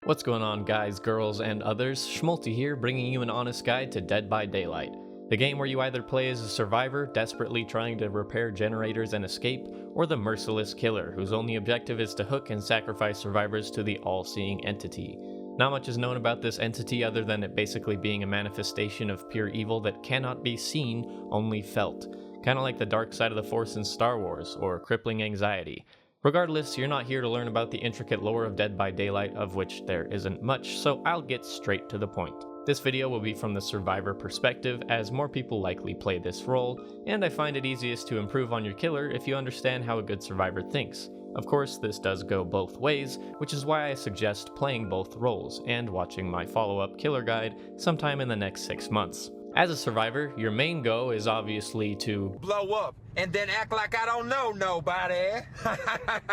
What's going on, guys, girls, and others? Shmolty here, bringing you an honest guide to Dead by Daylight, the game where you either play as a survivor desperately trying to repair generators and escape, or the merciless killer whose only objective is to hook and sacrifice survivors to the all-seeing entity. Not much is known about this entity other than it basically being a manifestation of pure evil that cannot be seen, only felt. Kinda like the dark side of the Force in Star Wars, or crippling anxiety. Regardless, you're not here to learn about the intricate lore of Dead by Daylight, of which there isn't much, so I'll get straight to the point. This video will be from the survivor perspective, as more people likely play this role, and I find it easiest to improve on your killer if you understand how a good survivor thinks. Of course, this does go both ways, which is why I suggest playing both roles, and watching my follow-up killer guide sometime in the next 6 months. As a survivor, your main goal is obviously to blow up and then act like I don't know nobody.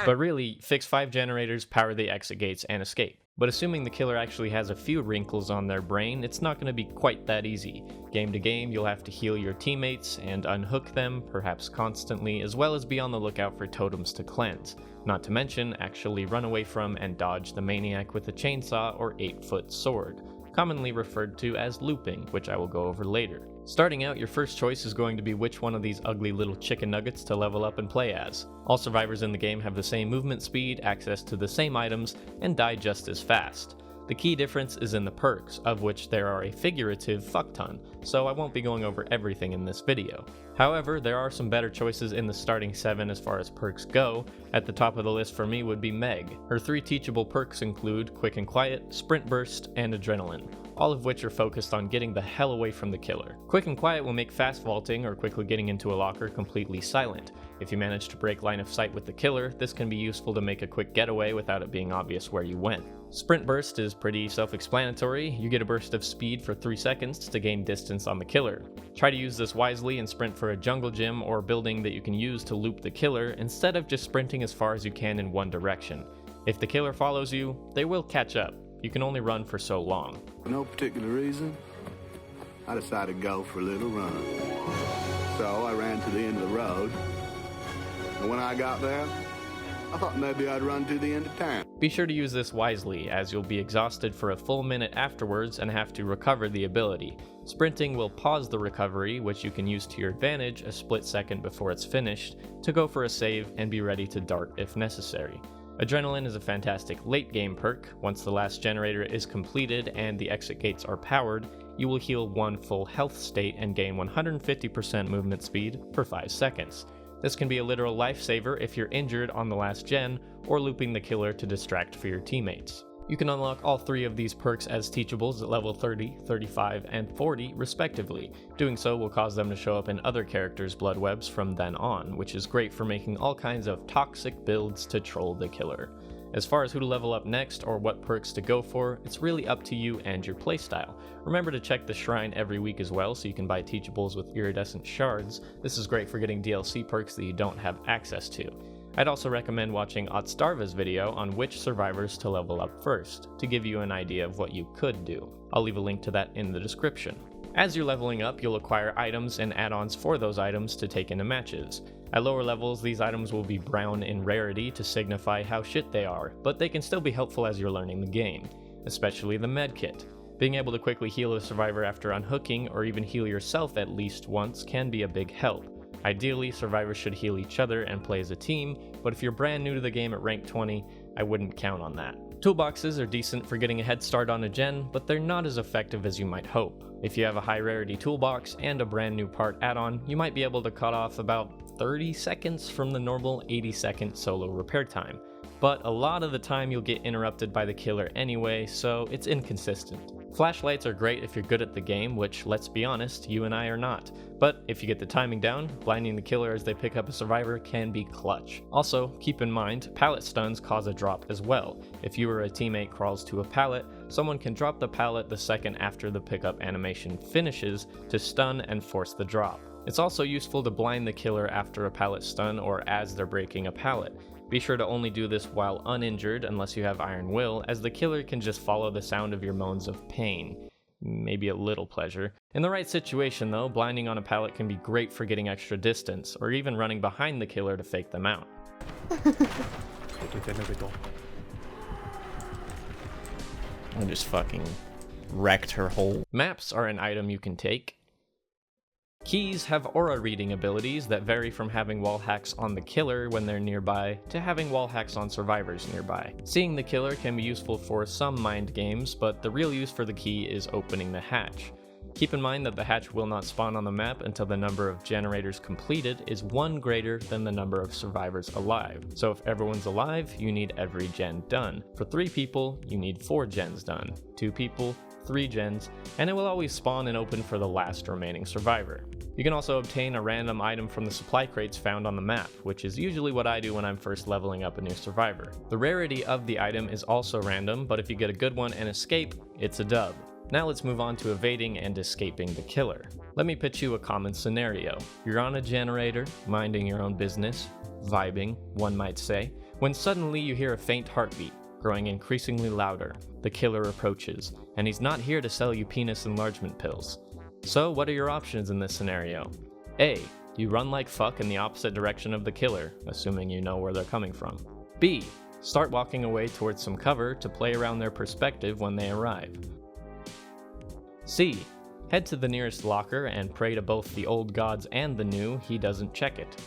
But really, fix 5 generators, power the exit gates, and escape. But assuming the killer actually has a few wrinkles on their brain, it's not going to be quite that easy. Game to game, you'll have to heal your teammates and unhook them, perhaps constantly, as well as be on the lookout for totems to cleanse. Not to mention, actually run away from and dodge the maniac with a chainsaw or 8-foot sword, commonly referred to as looping, which I will go over later. Starting out, your first choice is going to be which one of these ugly little chicken nuggets to level up and play as. All survivors in the game have the same movement speed, access to the same items, and die just as fast. The key difference is in the perks, of which there are a figurative fuck ton, so I won't be going over everything in this video. However, there are some better choices in the starting 7 as far as perks go. At the top of the list for me would be Meg. Her 3 teachable perks include Quick and Quiet, Sprint Burst, and Adrenaline, all of which are focused on getting the hell away from the killer. Quick and Quiet will make fast vaulting or quickly getting into a locker completely silent. If you manage to break line of sight with the killer, this can be useful to make a quick getaway without it being obvious where you went. Sprint Burst is pretty self-explanatory. You get a burst of speed for 3 seconds to gain distance on the killer. Try to use this wisely and sprint for a jungle gym or building that you can use to loop the killer instead of just sprinting as far as you can in one direction. If the killer follows you, they will catch up. You can only run for so long. For no particular reason, I decided to go for a little run. So I ran to the end of the road, and when I got there, I thought maybe I'd run to the end of town. Be sure to use this wisely, as you'll be exhausted for a full minute afterwards and have to recover the ability. Sprinting will pause the recovery, which you can use to your advantage a split second before it's finished, to go for a save and be ready to dart if necessary. Adrenaline is a fantastic late game perk. Once the last generator is completed and the exit gates are powered, you will heal 1 full health state and gain 150% movement speed for 5 seconds. This can be a literal lifesaver if you're injured on the last gen, or looping the killer to distract for your teammates. You can unlock all 3 of these perks as teachables at level 30, 35, and 40 respectively. Doing so will cause them to show up in other characters' blood webs from then on, which is great for making all kinds of toxic builds to troll the killer. As far as who to level up next or what perks to go for, it's really up to you and your playstyle. Remember to check the shrine every week as well so you can buy teachables with iridescent shards. This is great for getting DLC perks that you don't have access to. I'd also recommend watching Otstarva's video on which survivors to level up first, to give you an idea of what you could do. I'll leave a link to that in the description. As you're leveling up, you'll acquire items and add-ons for those items to take into matches. At lower levels, these items will be brown in rarity to signify how shit they are, but they can still be helpful as you're learning the game, especially the medkit. Being able to quickly heal a survivor after unhooking, or even heal yourself at least once, can be a big help. Ideally, survivors should heal each other and play as a team, but if you're brand new to the game at rank 20, I wouldn't count on that. Toolboxes are decent for getting a head start on a gen, but they're not as effective as you might hope. If you have a high rarity toolbox and a brand new part add-on, you might be able to cut off about 30 seconds from the normal 80-second solo repair time. But a lot of the time you'll get interrupted by the killer anyway, so it's inconsistent. Flashlights are great if you're good at the game, which, let's be honest, you and I are not. But if you get the timing down, blinding the killer as they pick up a survivor can be clutch. Also, keep in mind, pallet stuns cause a drop as well. If you or a teammate crawls to a pallet, someone can drop the pallet the second after the pickup animation finishes to stun and force the drop. It's also useful to blind the killer after a pallet stun or as they're breaking a pallet. Be sure to only do this while uninjured unless you have Iron Will, as the killer can just follow the sound of your moans of pain. Maybe a little pleasure. In the right situation though, blinding on a pallet can be great for getting extra distance, or even running behind the killer to fake them out. I just fucking wrecked her hole. Maps are an item you can take. Keys have aura reading abilities that vary from having wall hacks on the killer when they're nearby to having wall hacks on survivors nearby. Seeing the killer can be useful for some mind games, but the real use for the key is opening the hatch. Keep in mind that the hatch will not spawn on the map until the number of generators completed is 1 greater than the number of survivors alive. So if everyone's alive, you need every gen done. For 3 people, you need 4 gens done. 2 people, 3 gens, and it will always spawn and open for the last remaining survivor. You can also obtain a random item from the supply crates found on the map, which is usually what I do when I'm first leveling up a new survivor. The rarity of the item is also random, but if you get a good one and escape, it's a dub. Now let's move on to evading and escaping the killer. Let me pitch you a common scenario. You're on a generator, minding your own business, vibing, one might say, when suddenly you hear a faint heartbeat, growing increasingly louder. The killer approaches, and he's not here to sell you penis enlargement pills. So what are your options in this scenario? A. You run like fuck in the opposite direction of the killer, assuming you know where they're coming from. B. Start walking away towards some cover to play around their perspective when they arrive. C. Head to the nearest locker and pray to both the old gods and the new he doesn't check it.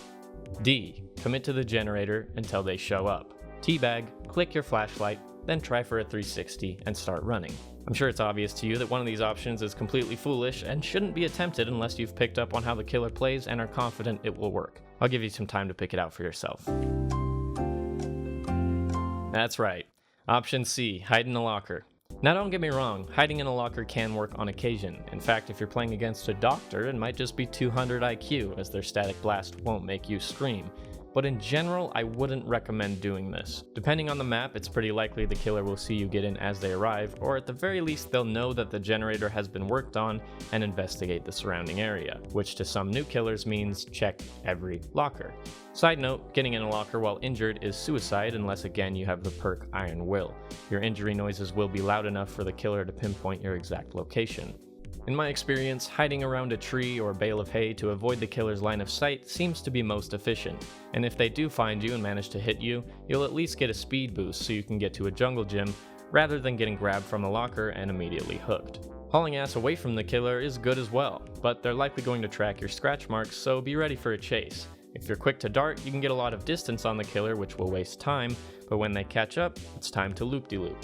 D. Commit to the generator until they show up. Teabag, click your flashlight, then try for a 360 and start running. I'm sure it's obvious to you that one of these options is completely foolish and shouldn't be attempted unless you've picked up on how the killer plays and are confident it will work. I'll give you some time to pick it out for yourself. That's right. Option C, hide in a locker. Now don't get me wrong, hiding in a locker can work on occasion. In fact, if you're playing against a doctor, it might just be 200 IQ, as their static blast won't make you scream. But in general, I wouldn't recommend doing this. Depending on the map, it's pretty likely the killer will see you get in as they arrive, or at the very least they'll know that the generator has been worked on and investigate the surrounding area, which to some new killers means check every locker. Side note, getting in a locker while injured is suicide unless again you have the perk Iron Will. Your injury noises will be loud enough for the killer to pinpoint your exact location. In my experience, hiding around a tree or bale of hay to avoid the killer's line of sight seems to be most efficient, and if they do find you and manage to hit you, you'll at least get a speed boost so you can get to a jungle gym, rather than getting grabbed from a locker and immediately hooked. Hauling ass away from the killer is good as well, but they're likely going to track your scratch marks, so be ready for a chase. If you're quick to dart, you can get a lot of distance on the killer, which will waste time, but when they catch up, it's time to loop-de-loop.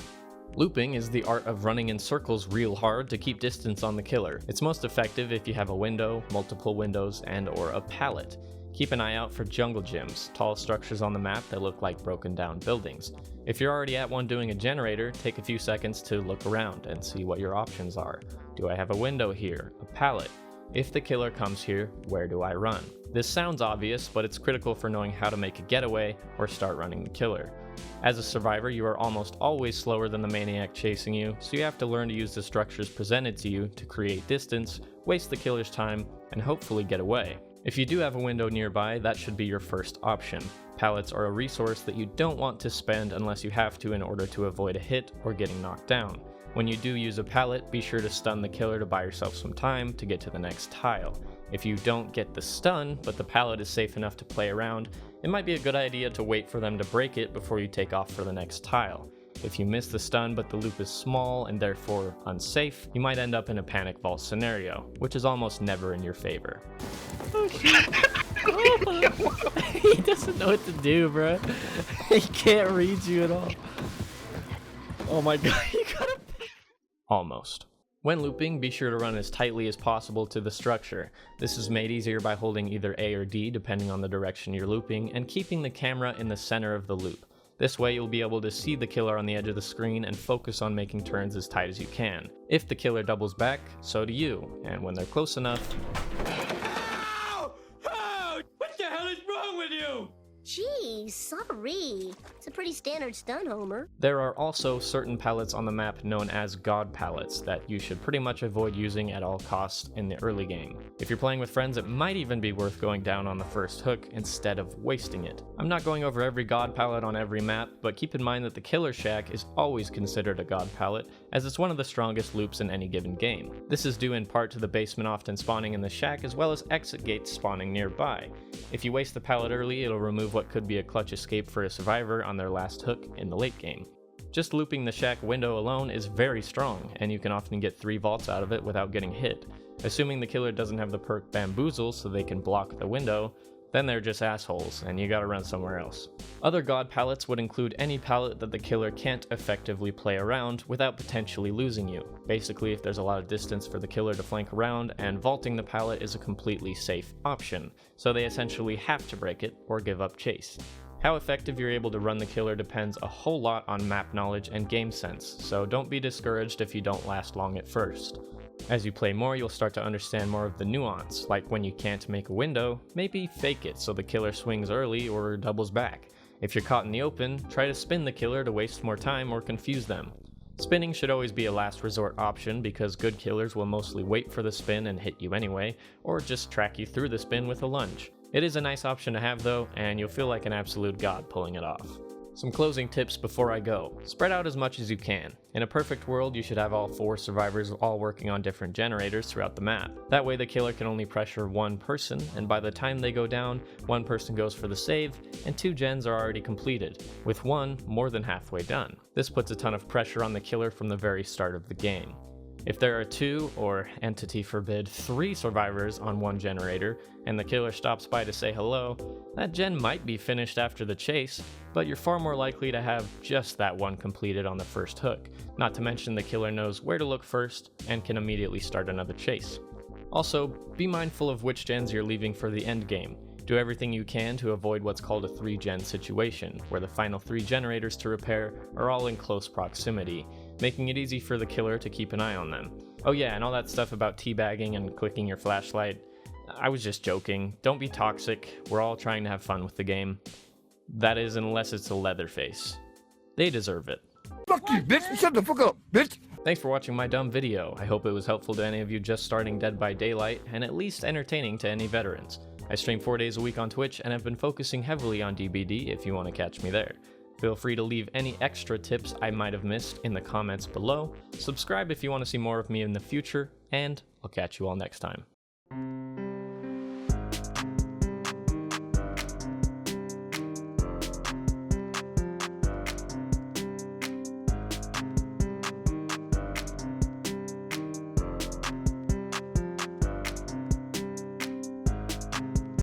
Looping is the art of running in circles real hard to keep distance on the killer. It's most effective if you have a window, multiple windows, and or a pallet. Keep an eye out for jungle gyms, tall structures on the map that look like broken down buildings. If you're already at one doing a generator, take a few seconds to look around and see what your options are. Do I have a window here? A pallet? If the killer comes here, where do I run? This sounds obvious, but it's critical for knowing how to make a getaway or start running the killer. As a survivor, you are almost always slower than the maniac chasing you, so you have to learn to use the structures presented to you to create distance, waste the killer's time, and hopefully get away. If you do have a window nearby, that should be your first option. Pallets are a resource that you don't want to spend unless you have to in order to avoid a hit or getting knocked down. When you do use a pallet, be sure to stun the killer to buy yourself some time to get to the next tile. If you don't get the stun, but the pallet is safe enough to play around, it might be a good idea to wait for them to break it before you take off for the next tile. If you miss the stun but the loop is small and therefore unsafe, you might end up in a panic vault scenario, which is almost never in your favor. Oh shit. Oh, he doesn't know what to do, bro. He can't read you at all. Oh my god, you gotta... Almost. When looping, be sure to run as tightly as possible to the structure. This is made easier by holding either A or D depending on the direction you're looping, and keeping the camera in the center of the loop. This way you'll be able to see the killer on the edge of the screen and focus on making turns as tight as you can. If the killer doubles back, so do you, and when they're close enough... Ow! Oh! What the hell is wrong with you? Geez, sorry. It's a pretty standard stun, Homer. There are also certain pallets on the map known as God pallets that you should pretty much avoid using at all costs in the early game. If you're playing with friends, it might even be worth going down on the first hook instead of wasting it. I'm not going over every God pallet on every map, but keep in mind that the Killer Shack is always considered a God pallet, as it's one of the strongest loops in any given game. This is due in part to the basement often spawning in the shack, as well as exit gates spawning nearby. If you waste the pallet early, it'll remove what could be a clutch escape for a survivor on their last hook in the late game. Just looping the shack window alone is very strong, and you can often get 3 vaults out of it without getting hit. Assuming the killer doesn't have the perk Bamboozle so they can block the window, then they're just assholes, and you gotta run somewhere else. Other god palettes would include any palette that the killer can't effectively play around without potentially losing you. Basically, if there's a lot of distance for the killer to flank around, and vaulting the palette is a completely safe option, so they essentially have to break it or give up chase. How effective you're able to run the killer depends a whole lot on map knowledge and game sense, so don't be discouraged if you don't last long at first. As you play more, you'll start to understand more of the nuance, like when you can't make a window, maybe fake it so the killer swings early or doubles back. If you're caught in the open, try to spin the killer to waste more time or confuse them. Spinning should always be a last resort option because good killers will mostly wait for the spin and hit you anyway, or just track you through the spin with a lunge. It is a nice option to have though, and you'll feel like an absolute god pulling it off. Some closing tips before I go. Spread out as much as you can. In a perfect world, you should have all 4 survivors all working on different generators throughout the map. That way the killer can only pressure 1 person, and by the time they go down, 1 person goes for the save, and 2 gens are already completed, with 1 more than halfway done. This puts a ton of pressure on the killer from the very start of the game. If there are 2, or entity forbid, 3 survivors on 1 generator, and the killer stops by to say hello, that gen might be finished after the chase, but you're far more likely to have just that one completed on the first hook, not to mention the killer knows where to look first and can immediately start another chase. Also, be mindful of which gens you're leaving for the end game. Do everything you can to avoid what's called a 3-gen situation, where the final 3 generators to repair are all in close proximity, making it easy for the killer to keep an eye on them. Oh yeah, and all that stuff about teabagging and clicking your flashlight, I was just joking. Don't be toxic, we're all trying to have fun with the game. That is, unless it's a Leatherface. They deserve it. Fuck you, bitch! Shut the fuck up, bitch! Thanks for watching my dumb video. I hope it was helpful to any of you just starting Dead by Daylight, and at least entertaining to any veterans. I stream 4 days a week on Twitch, and have been focusing heavily on DBD if you want to catch me there. Feel free to leave any extra tips I might have missed in the comments below, subscribe if you want to see more of me in the future, and I'll catch you all next time.